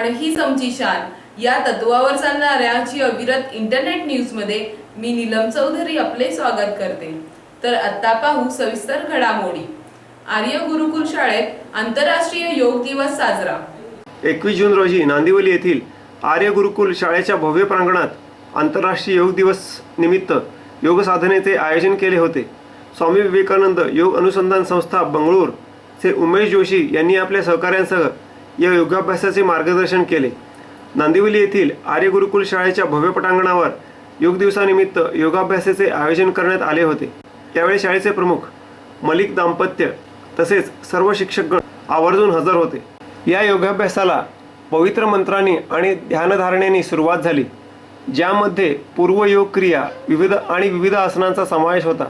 ही समची शान या तत्वावर चालणाऱ्या जी अविरत इंटरनेट न्यूज मध्ये मी नीलम चौधरी आपले स्वागत करते। तर आता पाहू सविस्तर घडामोडी। आर्य गुरुकुल शाळेत आंतरराष्ट्रीय योग दिवस साजरा। 21 जून रोजी नांदिवली येथील आर्य गुरुकुल शाळेच्या भव्य प्रांगणात आंतरराष्ट्रीय योग दिवस निमित्त योग साधनेचे आयोजन केले होते। स्वामी विवेकानंद योग अनुसंधान संस्था बंगळूर चे उमेश जोशी यांनी आपल्या सहकाऱ्यांसह या योगाभ्यासाचे मार्गदर्शन केले। नांदिवली येथील आर्य गुरुकुल शाळेच्या भव्य पटांगणावर योग दिवसानिमित्त योगाभ्यासाचे आयोजन करण्यात आले होते। यावेळी शाळेचे प्रमुख मलिक दाम्पत्य तसेच सर्व शिक्षकगण आवर्जून हजर होते। या योगाभ्यासाला पवित्र मंत्रांनी आणि ध्यानधारणेने सुरुवात झाली, ज्यामध्ये पूर्व योग क्रिया विविध आसनांचा समावेश होता।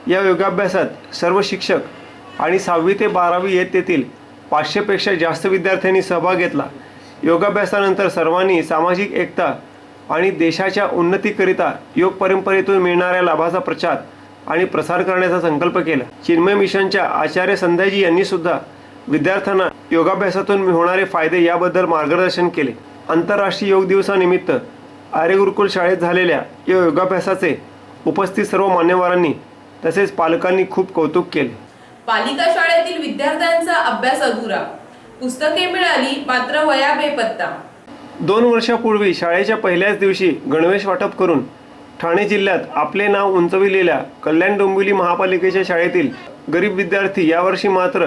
या योगाभ्यासात सर्व शिक्षक आणि 6वी ते 12वी इयत्तेतील 500 पेक्षा जास्त विद्यार्थ्यांनी सहभाग घेतला। योगाभ्यासानंतर सर्वांनी सामाजिक एकता आणि देशाच्या उन्नतीकरिता योग परंपरेतून मिळणाऱ्या लाभाचा प्रचार आणि प्रसार करण्याचा संकल्प केला। चिन्मय मिशनच्या आचार्य संध्याजी यांनी सुद्धा विद्यार्थ्यांना योगाभ्यासातून होणारे फायदे याबद्दल मार्गदर्शन केले। आंतरराष्ट्रीय योग दिवसानिमित्त आर्य गुरुकुल शाळेत झालेल्या या योगाभ्यासाचे उपस्थित सर्व मान्यवरांनी तसेच पालकांनी खूप कौतुक केले। पालिका शाळेतील विद्यार्थ्यांचा अभ्यास अधुरा, पुस्तके मिळाली मात्र वह्या बेपत्ता। 2 वर्षापूर्वी शाळेच्या पहिल्याच दिवशी गणवेश वाटप करून ठाणे जिल्ह्यात आपले नाव उंचविलेल्या कल्याण डोंबिवली महापालिकेच्या शाळेतील गरीब विद्यार्थी यावर्षी मात्र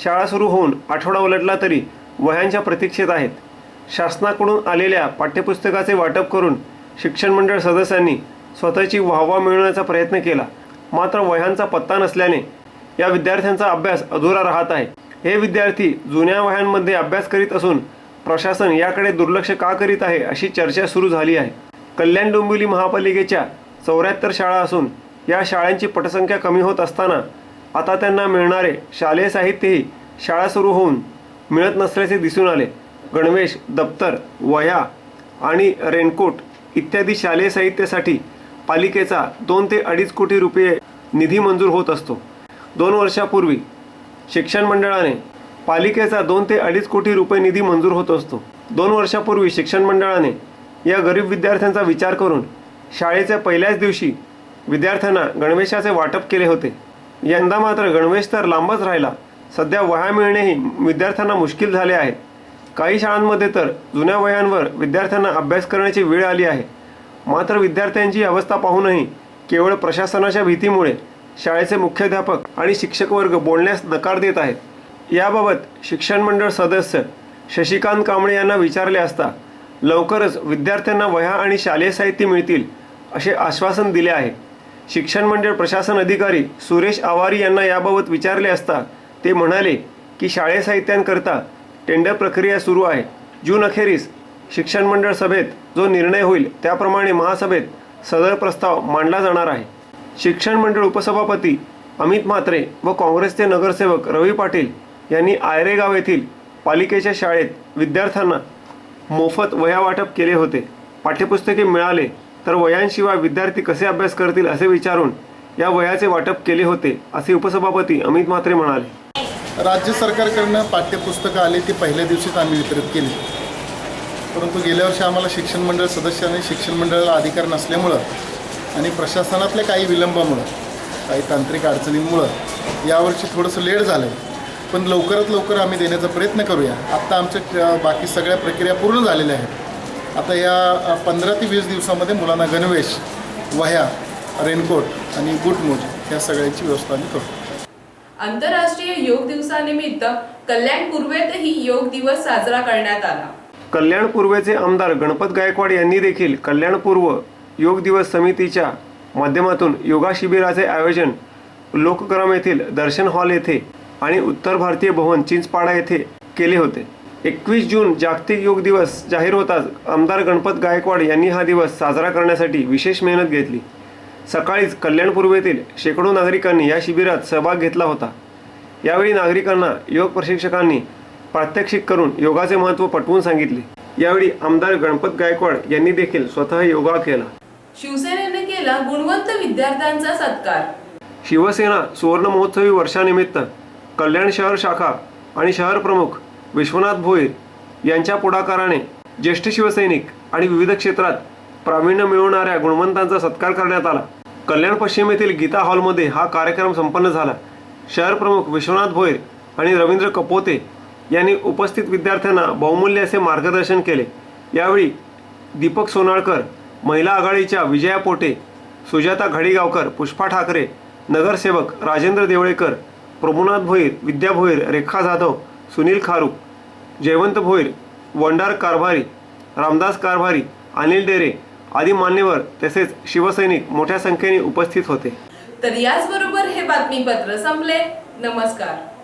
शाळा सुरू होऊन आठवडा उलटला तरी वह्यांच्या प्रतीक्षेत आहेत। शासनाकडून आलेल्या पाठ्यपुस्तकाचे वाटप करून शिक्षण मंडळ सदस्यांनी स्वतःची वाहवा मिळवण्याचा प्रयत्न केला, मात्र वह्यांचा पत्ता नसल्याने या विद्यार्थ्यांचा अभ्यास अधुरा राहत आहे। हे विद्यार्थी जुन्या वह्यांमध्ये अभ्यास करीत असून प्रशासन याकडे दुर्लक्ष का करीत आहे अशी चर्चा सुरू झाली आहे। कल्याण डोंबिवली महापालिकेच्या 74 शाळा असून या शाळांची पटसंख्या कमी होत असताना आता त्यांना मिळणारे शालेय साहित्यही शाळा सुरू होऊन मिळत नसल्याचे दिसून आले। गणवेश, दप्तर, वह्या आणि रेनकोट इत्यादी शालेय साहित्यासाठी पालिकेचा 2 ते 2.5 कोटी रुपये निधी मंजूर होत असतो। 2 वर्षापूर्वी शिक्षण मंडळाने पालिकेचा 2 ते 2.5 कोटी रुपये निधी मंजूर होत असतो। 2 वर्षापूर्वी शिक्षण मंडळाने या गरीब विद्यार्थ्यांचा विचार करून शाळेच्या पहिल्याच दिवशी विद्यार्थ्यांना गणवेशाचे वाटप केले होते। यंदा मात्र गणवेश तर लांबच राहिला, सध्या वह्या मिळणेही विद्यार्थ्यांना मुश्किल झाले आहे। काही शाळांमध्ये तर जुन्या वह्यांवर विद्यार्थ्यांना अभ्यास करण्याची वेळ आली आहे। मात्र विद्यार्थ्यांची अवस्था पाहूनही केवळ प्रशासनाच्या भीतीमुळे शाळेचे मुख्याध्यापक आणि शिक्षक वर्ग बोलण्यास नकार देत आहेत। याबाबत शिक्षण मंडळ सदस्य शशिकांत कांबळे यांना विचारले असता लवकरच विद्यार्थ्यांना वह्या आणि शालेय साहित्य मिळतील असे आश्वासन दिले आहे। शिक्षण मंडळ प्रशासन अधिकारी सुरेश आवारी यांना याबाबत विचारले असता ते म्हणाले की शालेय साहित्यांकरता टेंडर प्रक्रिया सुरू आहे। जून अखेरीस शिक्षण मंडळ सभेत जो निर्णय होईल त्याप्रमाणे महासभेत सदर प्रस्ताव मांडला जाणार आहे। शिक्षण मंडळ उपसभापती अमित म्हात्रे व काँग्रेसचे नगरसेवक रवी पाटील यांनी आयरेगाव येथील पालिकेच्या शाळेत विद्यार्थ्यांना मोफत वह्या वाटप केले होते। पाठ्यपुस्तके मिळाले तर वह्यांशिवाय विद्यार्थी कसे अभ्यास करतील असे विचारून या वह्याचे वाटप केले होते असे उपसभापती अमित म्हात्रे म्हणाले। राज्य सरकारकडून पाठ्यपुस्तकं आली ती पहिल्या दिवशीच आम्ही वितरित केली, परंतु गेल्या वर्षी आम्हाला शिक्षण मंडळ सदस्यांनी शिक्षण मंडळाला अधिकार नसल्यामुळं आणि प्रशासनातल्या काही विलंबामुळं, काही तांत्रिक अडचणींमुळं यावर्षी थोडंसं लेट झालं, पण लवकरात लवकर आम्ही देण्याचा प्रयत्न करूया। आत्ता आमच्या बाकी सगळ्या प्रक्रिया पूर्ण झालेल्या आहेत। आता या 15 ते 20 दिवसामध्ये मुलांना गणवेश, वह्या, रेनकोट आणि बूटमोजे या सगळ्यांची व्यवस्था आम्ही करू। आंतरराष्ट्रीय योग दिवसानिमित्त कल्याण पूर्वेतही योग दिवस साजरा करण्यात आला। कल्याण पूर्वेचे आमदार गणपत गायकवाड यांनी देखील कल्याण पूर्व योग दिवस समितीच्या माध्यमातून योगा शिबिराचे आयोजन लोकग्राम येथील दर्शन हॉल येथे आणि उत्तर भारतीय भवन चिंचपाडा येथे केले होते। 21 जून जागतिक योग दिवस जाहीर होताच आमदार गणपत गायकवाड यांनी हा दिवस साजरा करण्यासाठी विशेष मेहनत घेतली। सकाळीच कल्याण पूर्वेतील शेकडो नागरिकांनी या शिबिरात सहभाग घेतला होता। यावेळी नागरिकांना योग प्रशिक्षकांनी प्रात्यक्षिक करून योगाचे महत्त्व पटवून सांगितले। यावेळी आमदार गणपत गायकवाड यांनी देखील स्वतः योगा केला। शिवसेनेने केला गुणवंत विद्यार्थ्यांचा सत्कार। शिवसेना सुवर्ण महोत्सवी वर्षानिमित्त कल्याण शहर शाखा आणि शहर प्रमुख विश्वनाथ भोईर यांच्या पुढाकाराने ज्येष्ठ शिवसैनिक आणि विविध क्षेत्रात प्रावीण्य मिळवणाऱ्या गुणवंतांचा सत्कार करण्यात आला। कल्याण पश्चिम येथील गीता हॉलमध्ये हा कार्यक्रम संपन्न झाला। शहर प्रमुख विश्वनाथ भोईर आणि रवींद्र कपोते यांनी उपस्थित विद्यार्थ्यांना बहुमूल्य असे मार्गदर्शन केले। यावेळी दीपक सोनाळकर, महिला आघाडीच्या विजया पोटे, सुजाता घडीगावकर, पुष्पा ठाकरे, नगरसेवक राजेंद्र देवळेकर, प्रभुनाथ भोईर, विद्या भोईर, रेखा जाधव, सुनील खारूक, जयवंत भोईर, वंडार कारभारी, रामदास कारभारी, अनिल डेरे आदी मान्यवर तसेच शिवसैनिक मोठ्या संख्येने उपस्थित होते। तर याचबरोबर हे बातमीपत्र संपले। नमस्कार।